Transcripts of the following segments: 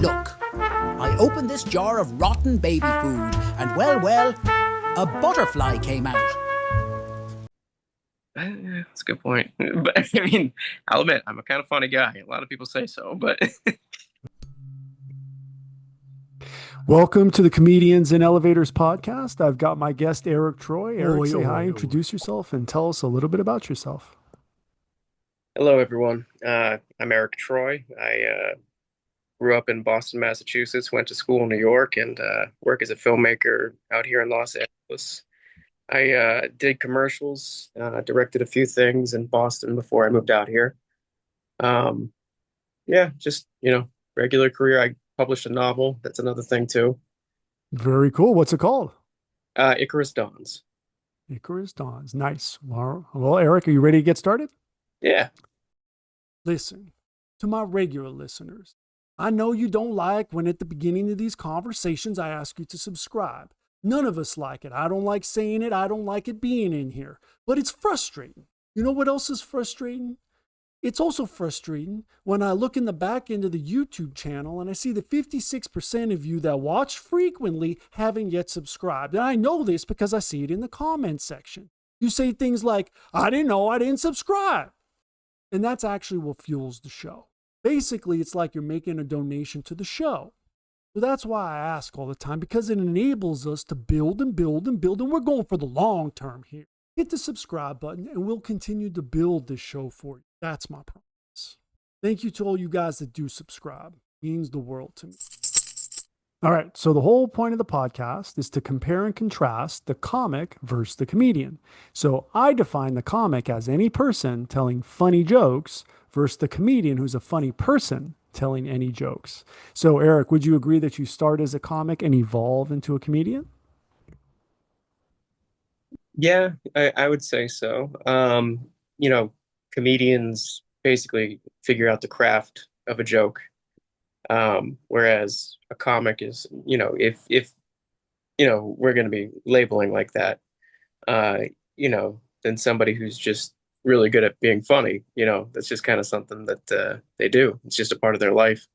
Look, I opened this jar of rotten baby food, and well, a butterfly came out. That's a good point. But I mean, I'll admit, I'm a kind of funny guy. A lot of people say so, but Welcome to the Comedians in Elevators podcast. I've got my guest, Eric Troy. Eric, Oi, say hi, oi, oi. introduce yourself, and tell us a little bit about yourself. hello, everyone. I'm Eric Troy. I grew up in Boston, Massachusetts, went to school in New York, and work as a filmmaker out here in Los Angeles. I did commercials, directed a few things in Boston before I moved out here. Um, yeah, just, regular career. I published a novel. That's another thing too. Very cool. What's it called? Icarus Dawns. Icarus Dawns. Nice. Well, Eric, are you ready to get started? Yeah. Listen, to my regular listeners, I know you don't like when at the beginning of these conversations I ask you to subscribe. None of us like it. I don't like saying it. I don't like it being in here. But it's frustrating. You know what else is frustrating? It's also frustrating when I look in the back end of the YouTube channel and I see that 56% of you that watch frequently haven't yet subscribed. And I know this because I see it in the comment section. You say things like, I didn't know I didn't subscribe. And that's actually what fuels the show. Basically, it's like you're making a donation to the show. So that's why I ask all the time, because it enables us to build and build and build. And we're going for the long term here. Hit the subscribe button and we'll continue to build this show for you. That's my promise. Thank you to all you guys that do subscribe. It means the world to me. All right. So the whole point of the podcast is to compare and contrast the comic versus the comedian. So I define the comic as any person telling funny jokes versus the comedian who's a funny person telling any jokes. So Eric, would you agree that you start as a comic and evolve into a comedian? Yeah, I would say so. Comedians basically figure out the craft of a joke, whereas a comic is, if we're going to be labeling like that, uh, then somebody who's just really good at being funny, that's just kind of something that they do. It's just a part of their life.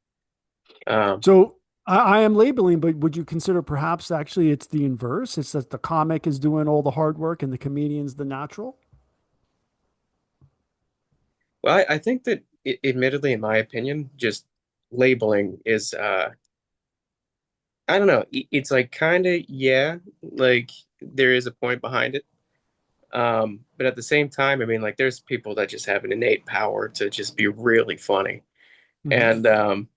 Um, So I am labeling, but would you consider perhaps actually it's the inverse? It's that the comic is doing all the hard work and the comedian's the natural? well, I think that, admittedly, in my opinion, just labeling is I don't know. It's like kind of, yeah, like there is a point behind it. But at the same time, I mean, like there's people that just have an innate power to just be really funny. Mhm.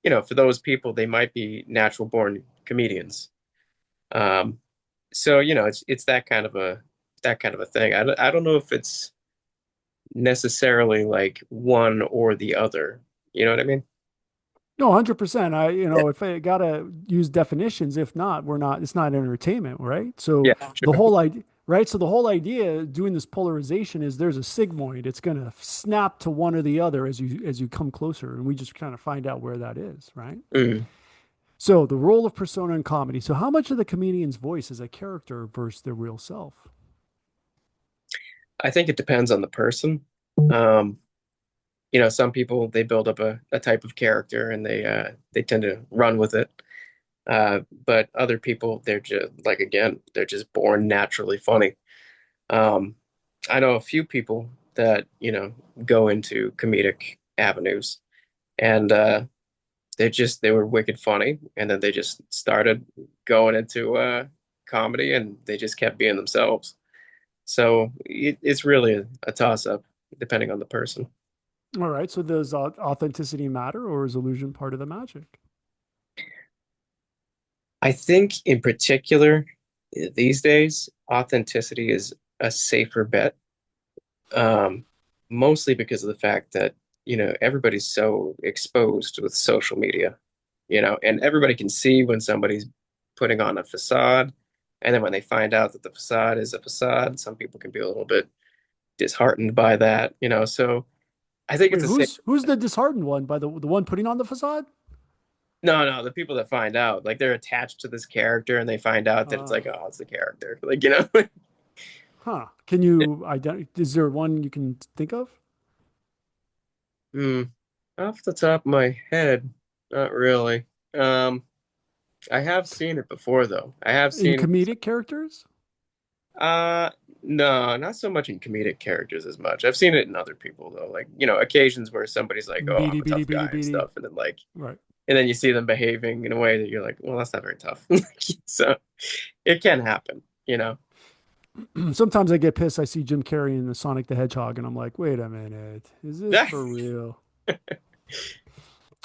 And for those people, they might be natural born comedians. Um, so, it's that kind of a thing. I don't know if it's necessarily like one or the other. You know what I mean? No, 100%. Yeah. If I gotta use definitions, if not, we're not, it's not entertainment, right? So Yeah, the sure. whole idea, right? So the whole idea doing this polarization is there's a sigmoid. It's gonna snap to one or the other as you come closer, and we just kind of find out where that is, right? Mm. So the role of persona in comedy. So how much of the comedian's voice is a character versus their real self? I think it depends on the person. Um, some people they build up a type of character and they tend to run with it. But other people, they're just like again, they're just born naturally funny. Um, I know a few people that, go into comedic avenues and they were wicked funny and then they just started going into comedy and they just kept being themselves. So it's really a toss up depending on the person. All right. So does authenticity matter, or is illusion part of the magic? I think in particular these days, authenticity is a safer bet, um, mostly because of the fact that, everybody's so exposed with social media, and everybody can see when somebody's putting on a facade. And then when they find out that the facade is a facade, some people can be a little bit disheartened by that, So I think it's Wait, the same. who's the disheartened one? By the one putting on the facade? No, no, the people that find out, like they're attached to this character and they find out that it's Uh, like, oh, it's the character. Like, huh. Can you is there one you can think of? Hmm. Off the top of my head. Not really. Um, I have seen it before though. I have In seen comedic characters? uh no, not so much in comedic characters as much. I've seen it in other people though. Like, occasions where somebody's like, "Oh, I'm Beady, a beady, tough beady, guy" and beady. stuff, and then like Right. and then you see them behaving in a way that you're like, "Well, that's not very tough." So, it can happen. Sometimes I get pissed. I see Jim Carrey in the Sonic the Hedgehog, and I'm like, wait a minute, is this Yeah. for real?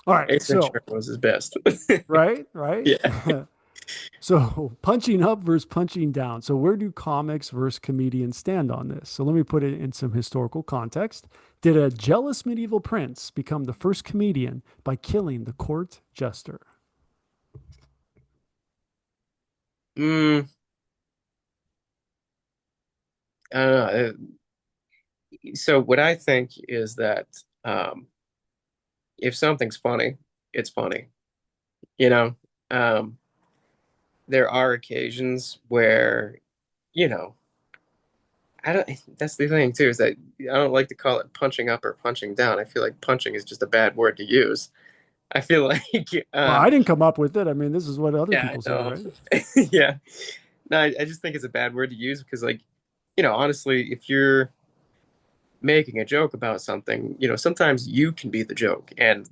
All right, Ace so Ventura was his best. right, right. Yeah. So punching up versus punching down. So where do comics versus comedians stand on this? So let me put it in some historical context. Did a jealous medieval prince become the first comedian by killing the court jester? Mm, I don't know. So what I think is that um, if something's funny, it's funny. You know, um, there are occasions where, you know, I don't, that's the thing too, is that I don't like to call it punching up or punching down. I feel like punching is just a bad word to use. I feel like, Well, I didn't come up with it. I mean, this is what other yeah, I people say, know. right? Yeah. No, I just think it's a bad word to use because, like, honestly, if you're making a joke about something, sometimes you can be the joke, and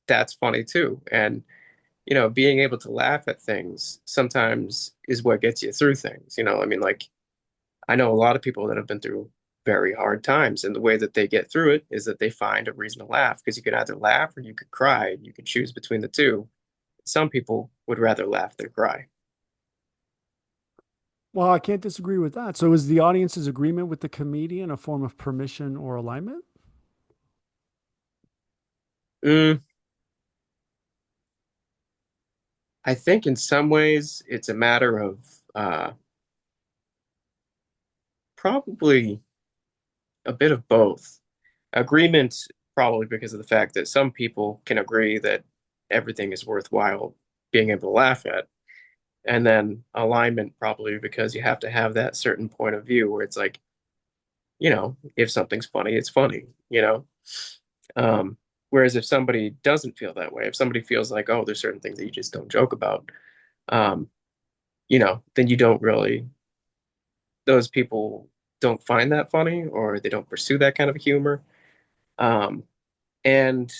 that's funny too. And being able to laugh at things sometimes is what gets you through things. I mean, like, I know a lot of people that have been through very hard times, and the way that they get through it is that they find a reason to laugh because you could either laugh or you could cry. You could choose between the two. Some people would rather laugh than cry. Well, I can't disagree with that. So is the audience's agreement with the comedian a form of permission or alignment? Mm, I think in some ways it's a matter of probably a bit of both. Agreement, probably because of the fact that some people can agree that everything is worthwhile being able to laugh at. And then alignment, probably because you have to have that certain point of view where it's like, if something's funny, it's funny. Um, Whereas if somebody doesn't feel that way, if somebody feels like, oh, there's certain things that you just don't joke about, um, then you don't really, those people don't find that funny or they don't pursue that kind of humor. Um, and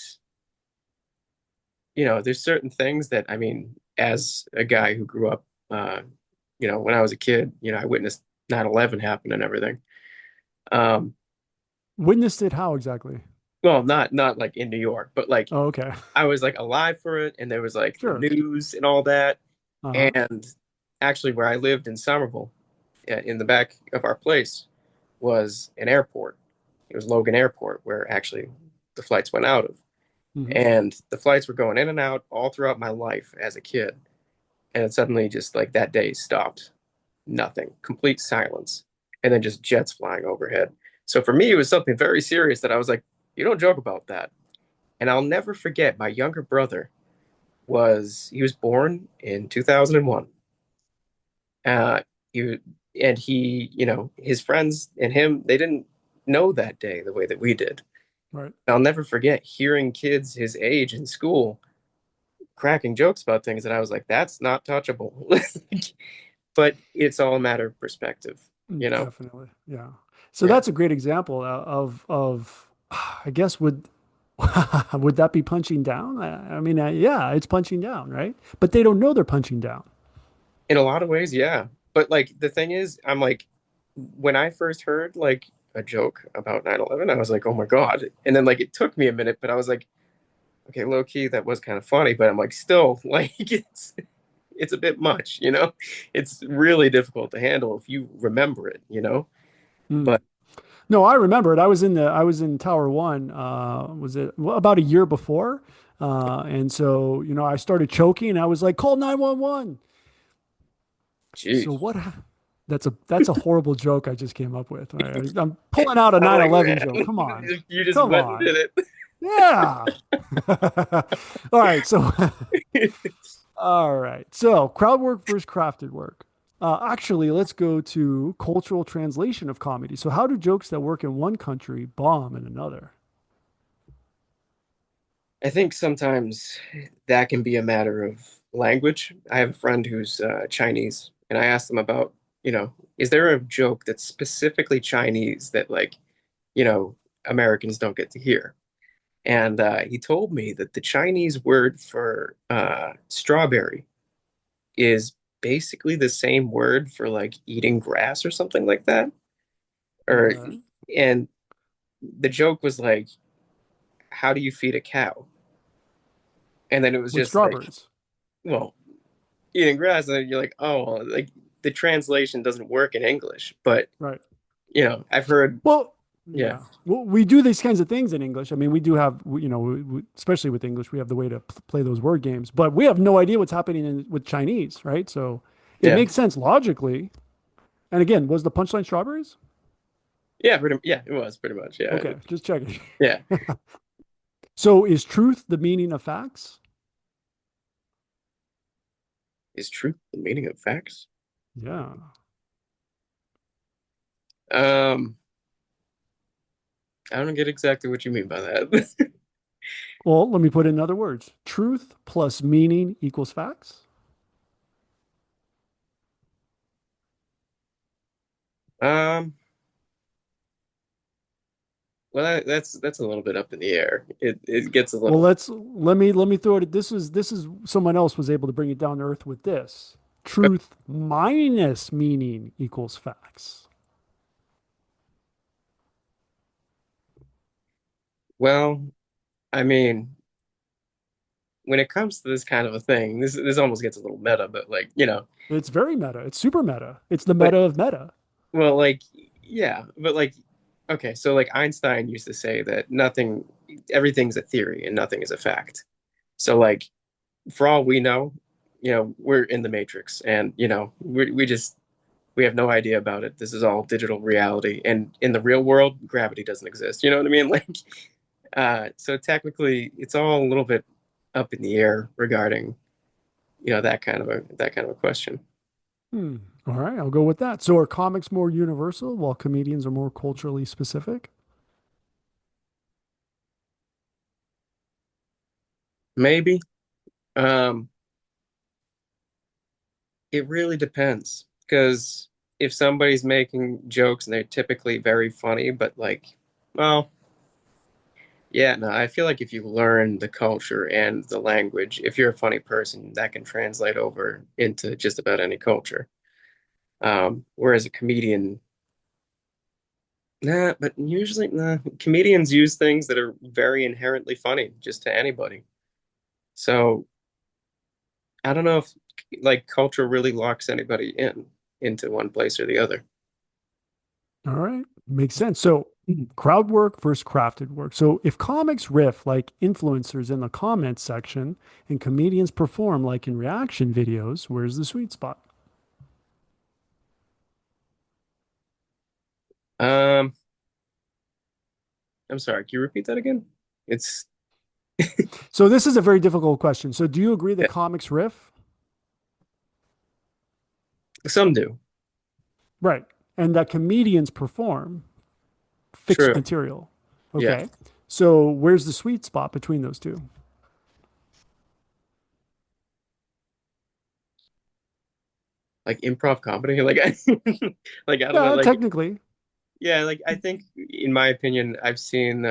there's certain things that, I mean, as a guy who grew up, when I was a kid, I witnessed 9/11 happen and everything. Um, Witnessed it how exactly? well, not like in New York, but like Oh, okay. I was like alive for it, and there was like the Sure. news and all that. Uh-huh. And actually, where I lived in Somerville, in the back of our place, was an airport. It was Logan Airport, where actually the flights went out of. Hmm. And the flights were going in and out all throughout my life as a kid. And it suddenly just like that day stopped. Nothing, complete silence. And then just jets flying overhead. So for me, it was something very serious that I was like, you don't joke about that. And I'll never forget my younger brother he was born in 2001. Uh, he, and his friends and him, they didn't know that day the way that we did. Right. I'll never forget hearing kids his age in school cracking jokes about things that I was like, that's not touchable. But it's all a matter of perspective, you know? Definitely. Yeah. So Yeah. that's a great example of I guess would would that be punching down? I mean, yeah, it's punching down, right? But they don't know they're punching down. In a lot of ways, yeah. But like the thing is, I'm like, when I first heard like a joke about 9/11, I was like, oh my God. And then like it took me a minute, but I was like, okay, low key, that was kind of funny. But I'm like, still, like it's a bit much. It's really difficult to handle if you remember it. Mm. But No, I remember it. I was in Tower One. Was it about a year before? And so I started choking. I was like, call 911. So geez. that's a horrible joke I just came up with. I'm pulling out a I'm like, 9/11 joke. Come on. man, you just Come went and on. did Yeah. All right. So, it. all right. So, crowd work versus crafted work. Actually, let's go to cultural translation of comedy. So, how do jokes that work in one country bomb in another? I think sometimes that can be a matter of language. I have a friend who's Chinese, and I asked him about, is there a joke that's specifically Chinese that like, you know, Americans don't get to hear? And he told me that the Chinese word for strawberry is basically the same word for like eating grass or something like that. Or Okay. and the joke was like, how do you feed a cow? And then it was With just like, strawberries. well, eating grass, and then you're like, oh, like the translation doesn't work in English. But Right. I've heard, Well, yeah, yeah. Well, we do these kinds of things in English. I mean, we do have, especially with English, we have the way to play those word games, but we have no idea what's happening with Chinese, right? So it yeah, makes sense logically. And again, was the punchline strawberries? yeah, it was pretty much, yeah, Okay, just checking. yeah. So is truth the meaning of facts? Is truth the meaning of facts? Yeah. Um, I don't get exactly what you mean by that. Well, let me put it in other words. Truth plus meaning equals facts. Um, well, that's a little bit up in the air. It gets a Well, little. let me throw it. This is someone else was able to bring it down to earth with this. Truth minus meaning equals facts. Well, I mean, when it comes to this kind of a thing, this almost gets a little meta, but like, It's very meta. It's super meta. It's the but meta of meta. well, like, yeah, but like, okay, so like Einstein used to say that everything's a theory and nothing is a fact. So like, for all we know, we're in the matrix, and we have no idea about it. This is all digital reality, and in the real world, gravity doesn't exist. You know what I mean? Like, so technically, it's all a little bit up in the air regarding that kind of a question. Hmm. All right, I'll go with that. So are comics more universal while comedians are more culturally specific? Maybe. Um, it really depends because if somebody's making jokes and they're typically very funny, but like, well, yeah, no, I feel like if you learn the culture and the language, if you're a funny person, that can translate over into just about any culture. Whereas a comedian, nah, but usually, nah, comedians use things that are very inherently funny just to anybody. So I don't know if like culture really locks anybody into one place or the other. All right, makes sense. So crowd work versus crafted work. So if comics riff like influencers in the comments section and comedians perform like in reaction videos, where's the sweet spot? Um, I'm sorry, can you repeat that again? It's So this is a very difficult question. So do you agree that comics riff? some do. Right. And that comedians perform fixed True. material. Yeah. Okay. So where's the sweet spot between those two? Like improv comedy. Like like I don't know, Yeah, like technically. yeah, like I think in my opinion, I've seen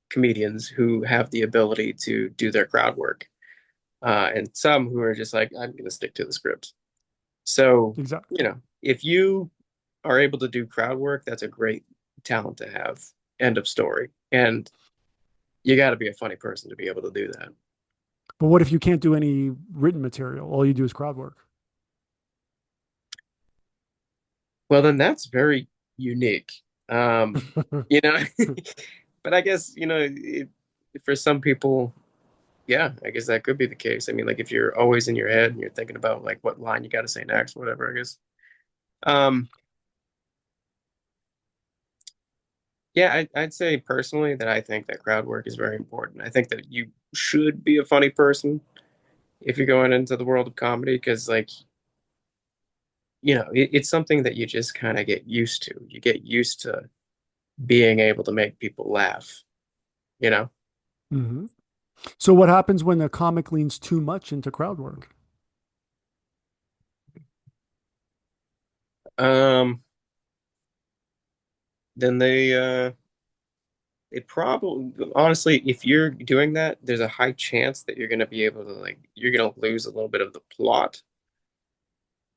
comedians who have the ability to do their crowd work. And some who are just like, I'm gonna stick to the script. So, Exactly. if you are able to do crowd work, that's a great talent to have. End of story. And you got to be a funny person to be able to do that. But what if you can't do any written material? All you do is crowd work. Well, then that's very unique. You know, but I guess, for some people, yeah, I guess that could be the case. I mean, like if you're always in your head and you're thinking about like what line you got to say next, whatever, I guess. Um, yeah, I'd say personally that I think that crowd work is very important. I think that you should be a funny person if you're going into the world of comedy because, like, it's something that you just kind of get used to. You get used to being able to make people laugh, you know? Hmm. So what happens when a comic leans too much into crowd work? Um, then they probably honestly, if you're doing that, there's a high chance that you're gonna be able to like you're gonna lose a little bit of the plot,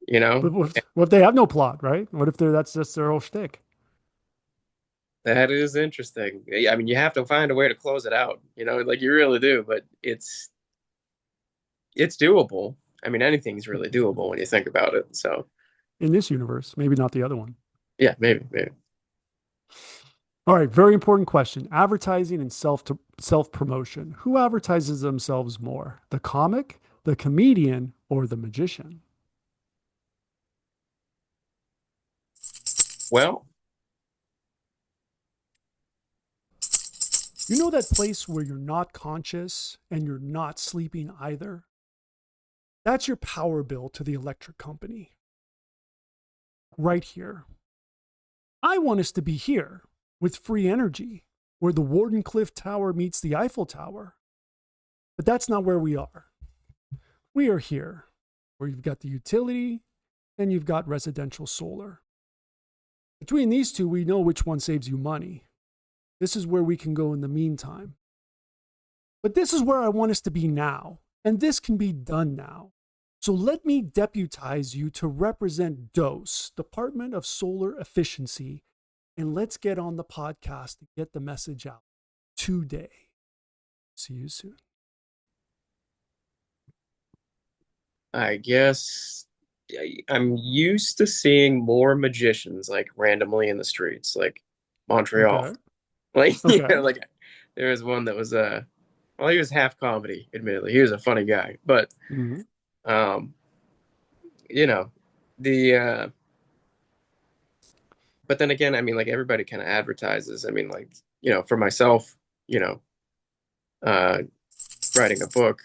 you know? But what if they have no plot, right? What if that's just their whole shtick? That is interesting. I mean, you have to find a way to close it out, like you really do, but it's doable. I mean, anything's really doable when you think about it. So, In this universe, maybe not the other one. yeah, maybe. All right, very important question. Advertising and self promotion. Who advertises themselves more? The comic, the comedian, or the magician? Well, You know that place where you're not conscious and you're not sleeping either? That's your power bill to the electric company. Right here. I want us to be here with free energy, where the Wardenclyffe Tower meets the Eiffel Tower. But that's not where we are. We are here, where you've got the utility and you've got residential solar. Between these two, we know which one saves you money. This is where we can go in the meantime. But this is where I want us to be now, and this can be done now. So let me deputize you to represent DOSE, Department of Solar Efficiency, and let's get on the podcast to get the message out today. See you soon. I guess I'm used to seeing more magicians like randomly in the streets, like Montreal. Okay. Like, Okay. like there was one that was well, he was half comedy, admittedly. He was a funny guy, but Mm-hmm. um, you know, the but then again, I mean, like everybody kind of advertises. I mean, like, for myself, you know, uh, writing a book,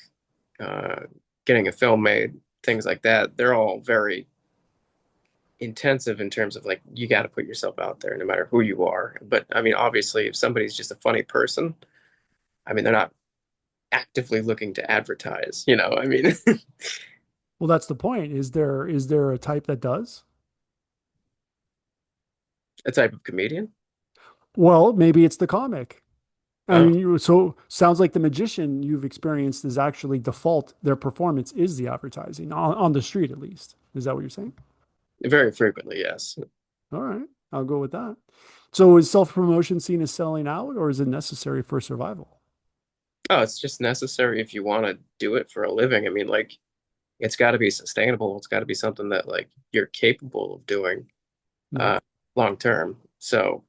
uh, getting a film made, things like that, they're all very intensive in terms of like you got to put yourself out there no matter who you are. But I mean, obviously, if somebody's just a funny person, I mean, they're not actively looking to advertise, I mean, Well, that's the point. Is there a type that does? a type of comedian. Well, maybe it's the comic. I Oh, mean, so sounds like the magician you've experienced is actually default. Their performance is the advertising on the street, at least. Is that what you're saying? very frequently, yes. All right, I'll go with that. So is self promotion seen as selling out, or is it necessary for survival? Oh, it's just necessary if you want to do it for a living. I mean, like, it's got to be sustainable. It's got to be something that like you're capable of doing Hmm. uh, long term. So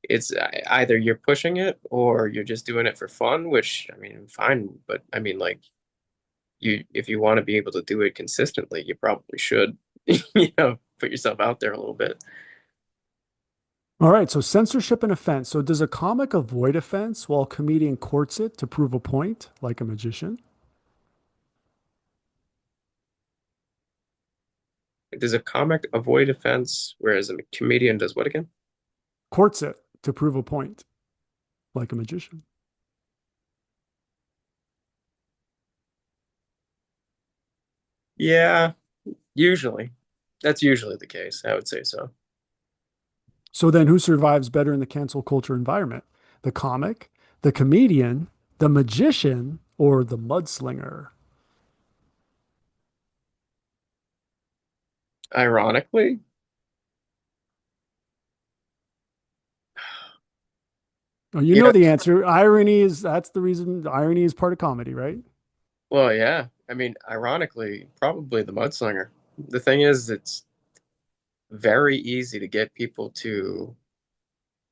it's either you're pushing it or you're just doing it for fun, which I mean, fine. But I mean, like, if you want to be able to do it consistently, you probably should, put yourself out there a little bit. All right, so censorship and offense. So does a comic avoid offense while a comedian courts it to prove a point, like a magician? Does a comic avoid offense, whereas a comedian does what again? Courts it to prove a point, like a magician. Yeah, usually. That's usually the case. I would say so. So then who survives better in the cancel culture environment? The comic, the comedian, the magician, or the mudslinger? Ironically, Oh, you you know know, the answer. Irony is that's the reason irony is part of comedy, right? well, yeah. I mean, ironically, probably the mudslinger. The thing is, it's very easy to get people to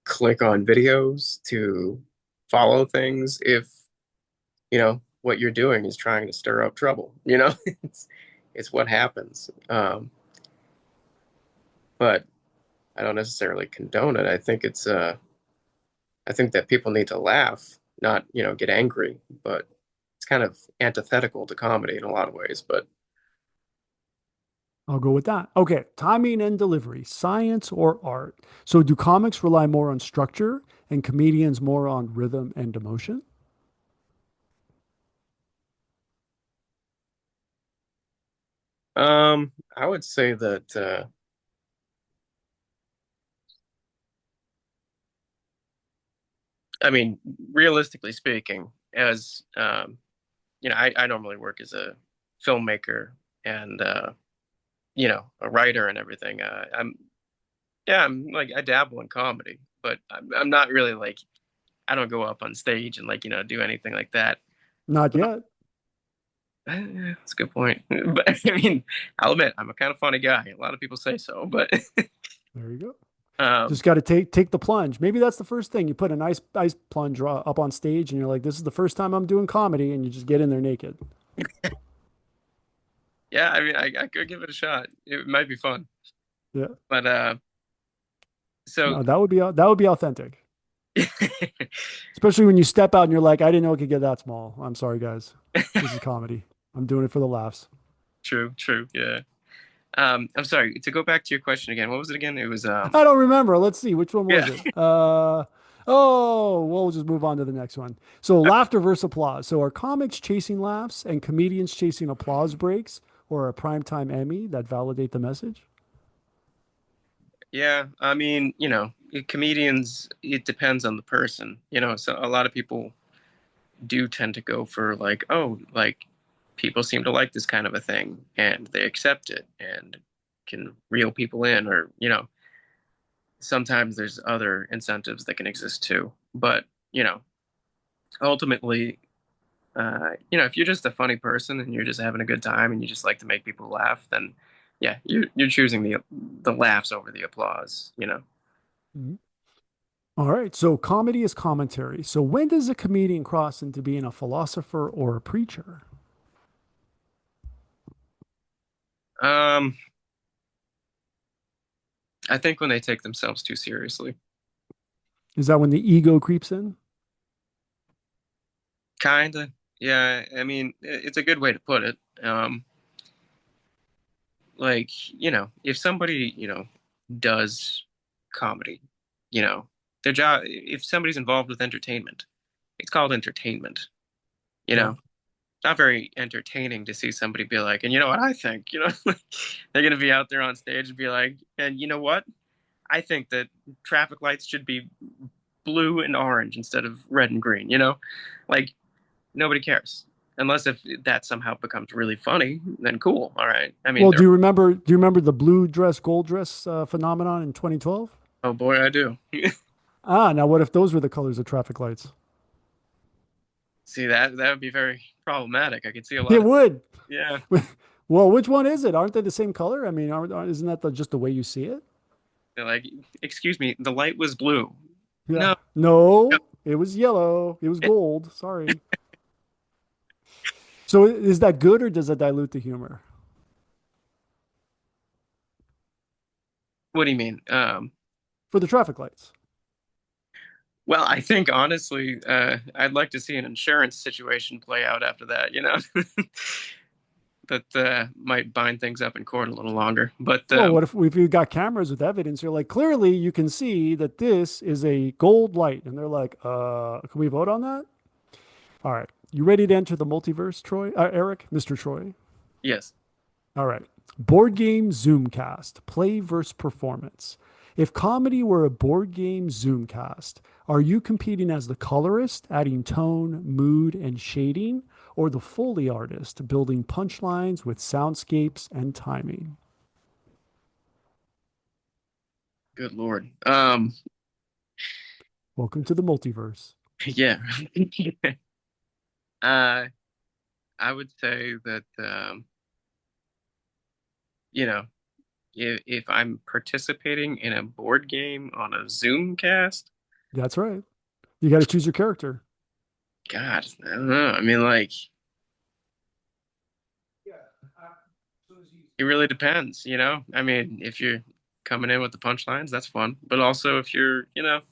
click on videos, to follow things if, what you're doing is trying to stir up trouble. It's what happens. But I don't necessarily condone it. I think that people need to laugh, not, get angry, but it's kind of antithetical to comedy in a lot of ways. But I'll go with that. Okay, timing and delivery, science or art. So do comics rely more on structure and comedians more on rhythm and emotion? I would say that I mean, realistically speaking, as I normally work as a filmmaker and a writer and everything. I'm like I dabble in comedy, but I'm not really like I don't go up on stage and like do anything like that. Not yet. That's a good point. But I mean, I'll admit I'm a kind of funny guy. A lot of people say so, but There you go. um, Just got to take the plunge. Maybe that's the first thing. You put an ice plunge up on stage, and you're like, "This is the first time I'm doing comedy," and you just get in there naked. yeah, I mean, I could give it a shot. It might be fun, Yeah. but so No, that would be authentic. Especially when you step out and you're like, "I didn't know it could get that small." I'm sorry, guys. This is comedy. I'm doing it for the laughs. true, yeah. I'm sorry to go back to your question again. What was it again? It was I don't remember. Let's see. Which one yeah. was it? Oh, we'll just move on to the next one. So, laughter versus applause. So, are comics chasing laughs and comedians chasing applause breaks or a primetime Emmy that validate the message? Yeah, I mean, comedians, it depends on the person. So a lot of people do tend to go for like, oh, like people seem to like this kind of a thing and they accept it and can reel people in, or, sometimes there's other incentives that can exist too. But, ultimately, if you're just a funny person and you're just having a good time and you just like to make people laugh, then yeah, you're choosing the laughs over the applause. Mhm. All right. So, comedy is commentary. So, when does a comedian cross into being a philosopher or a preacher? Um, I think when they take themselves too seriously. Is that when the ego creeps in? Kinda. Yeah, I mean, it's a good way to put it. Like, if somebody, does comedy, you know, their job, if somebody's involved with entertainment, it's called entertainment, you Yeah. know. It's not very entertaining to see somebody be like, and you know what I think, they're gonna be out there on stage and be like, and you know what? I think that traffic lights should be blue and orange instead of red and green. Like nobody cares unless if that somehow becomes really funny, then cool, all right. I mean Well, do you remember the blue dress, gold dress phenomenon in 2012? oh boy, I do. Ah, now what if those were the colors of traffic lights? See, that would be very problematic. I could see a lot It of would. yeah. Well, which one is it? Aren't they the same color? I mean, isn't that just the way you see it? They're like, excuse me, the light was blue. Yeah. No, no. No, it was yellow. It was gold. Sorry. So is that good or does it dilute the humor What do you mean? for the traffic lights? Well, I think honestly, I'd like to see an insurance situation play out after that. That might bind things up in court a little longer. But Well, what if you've got cameras with evidence? You're like, clearly you can see that this is a gold light. And they're like, can we vote on that? All right. You ready to enter the multiverse, Troy? Eric, Mr. Troy. yes. All right. Board game Zoomcast, play versus performance. If comedy were a board game Zoomcast, are you competing as the colorist, adding tone, mood, and shading, or the Foley artist, building punchlines with soundscapes and timing? Good Lord. Welcome to the multiverse. Yeah. uh, I would say that you know, if I'm participating in a board game on a Zoom cast, That's right. You got to choose your character. God, I don't know. I mean, like, it really depends. I mean, if you're coming in with the punchlines, that's fun. But also, if you got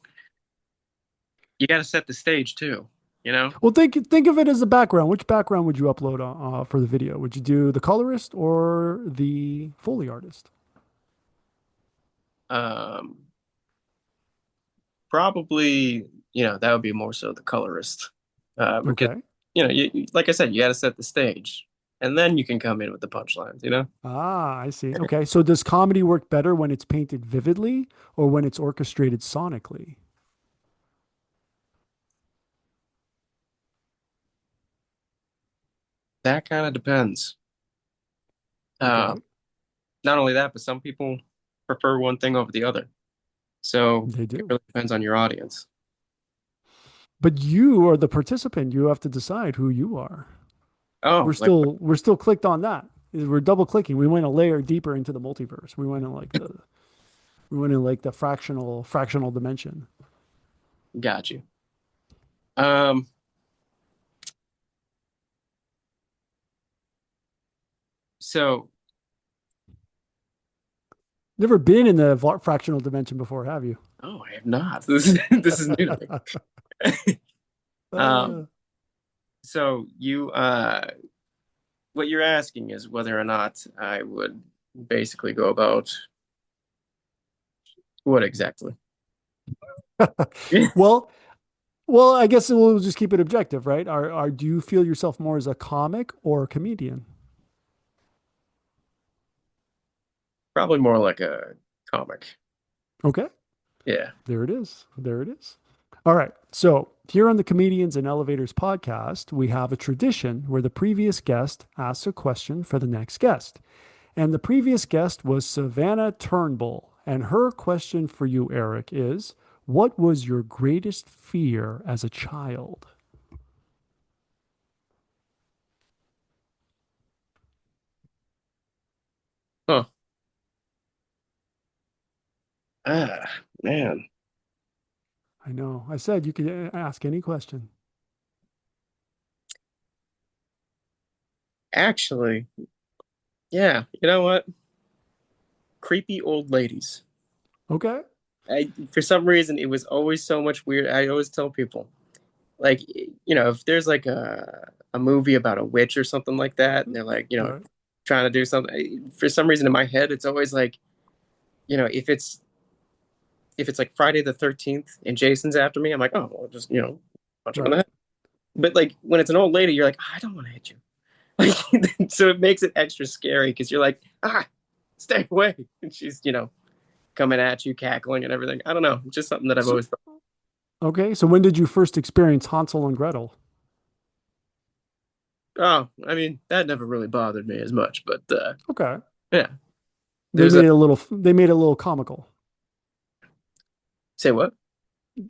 to set the stage too. Well, think of it as a background. Which background would you upload for the video? Would you do the colorist or the Foley artist? Um, Probably, that would be more so the colorist, because Okay. like I said, you got to set the stage. and then you can come in with the punchlines, you know? Ah, I see. Okay. So does comedy work better when it's painted vividly or when it's orchestrated sonically? That kind of depends. Um, Okay. Not only that, but some people prefer one thing over the other. So They it do. really depends on your audience. But you are the participant. You have to decide who you are. Oh, like, We're still clicked on that. We're double clicking. We went a layer deeper into the multiverse. We went in like the fractional dimension. got you. Um, so, Never been in the fractional dimension before, have you? oh, I have not. This is new to me. Uh, Um, so what you're asking is whether or not I would basically go about what exactly? well, well, I guess we'll just keep it objective, right? Do you feel yourself more as a comic or a comedian? Probably more like a comic. Okay. Yeah. There it is. There it is. All right. So, here on the Comedians and Elevators podcast, we have a tradition where the previous guest asks a question for the next guest. And the previous guest was Savannah Turnbull. And her question for you, Erik, is what was your greatest fear as a child? Huh. Ah, man. I know. I said you could ask any question. Actually, yeah. You know what? Creepy old ladies. Okay. For some reason, it was always so much weird. I always tell people, like, if there's like a movie about a witch or something like that, and they're like, Right. trying to do something. For some reason, in my head, it's always like, if it's like Friday the 13th and Jason's after me, I'm like, oh, well, just punch him in the Right. head. But like when it's an old lady, you're like, I don't want to hit you. Like, so it makes it extra scary because you're like, stay away. And she's, coming at you, cackling and everything. I don't know. It's just something that I've So, always thought. okay. So when did you first experience Hansel and Gretel? Oh, I mean, that never really bothered me as much, but Okay. yeah. They There's made a it a little they made it a little comical. say what?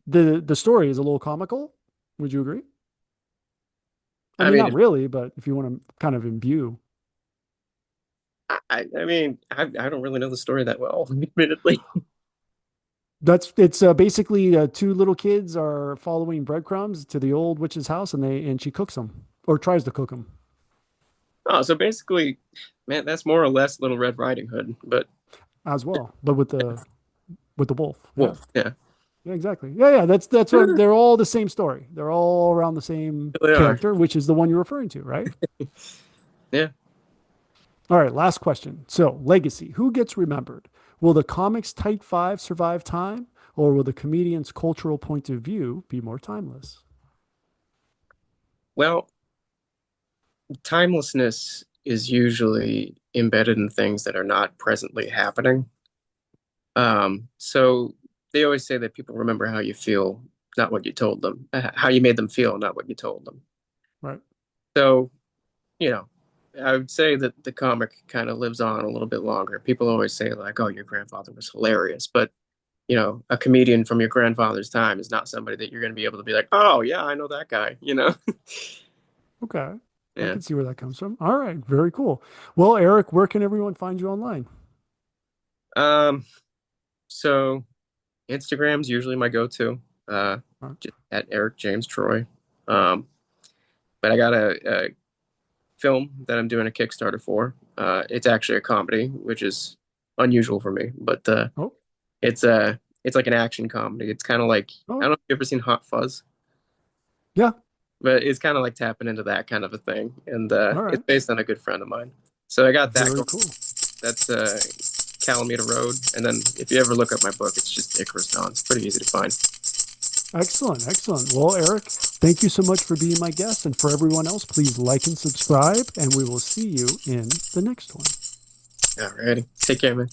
The story is a little comical. Would you agree? I I mean, mean, not really, but if you want to kind of imbue. I mean, I don't really know the story that well, admittedly. That's it's basically two little kids are following breadcrumbs to the old witch's house, and she cooks them or tries to cook them Oh, so basically, man, that's more or less Little Red Riding Hood, but as well, but with the wolf. Yeah, wolf. Yeah, yeah, exactly. Yeah, yeah. That's what they're all the same story. They're all around the same they are. character, which is the one you're referring to, right? Yeah. All right, last question. So, legacy. Who gets remembered? Will the comics Tight Five survive time, or will the comedian's cultural point of view be more timeless? Well, timelessness is usually embedded in things that are not presently happening. So they always say that people remember how you feel, not what you told them, how you made them feel, not what you told them. Right. So, you know, I would say that the comic kind of lives on a little bit longer. People always say like, "Oh, your grandfather was hilarious," but a comedian from your grandfather's time is not somebody that you're going to be able to be like, "Oh, yeah, I know that guy," you know? Okay. I Yeah. can see where that comes from. All right. Very cool. Well, Erik, where can everyone find you online? Um, so Instagram's usually my go-to, All right. just at Erik James Troy. Um, but I got a film that I'm doing a Kickstarter for. It's actually a comedy, which is unusual for me, but Oh, it's like an action comedy. It's kind of like I oh, don't know if you've ever seen Hot Fuzz, yeah. but it's kind of like tapping into that kind of a thing, and All it's right. based on a good friend of mine. So I got that Very going. cool. That's Calamita Road, and then if you ever look up my book, it's just Icarus Dawn. It's pretty easy to find. Excellent. Excellent. Well, Erik, Thank you so much for being my guest. And for everyone else, please like and subscribe. And we will see you in the next one. Alrighty. Take care, man.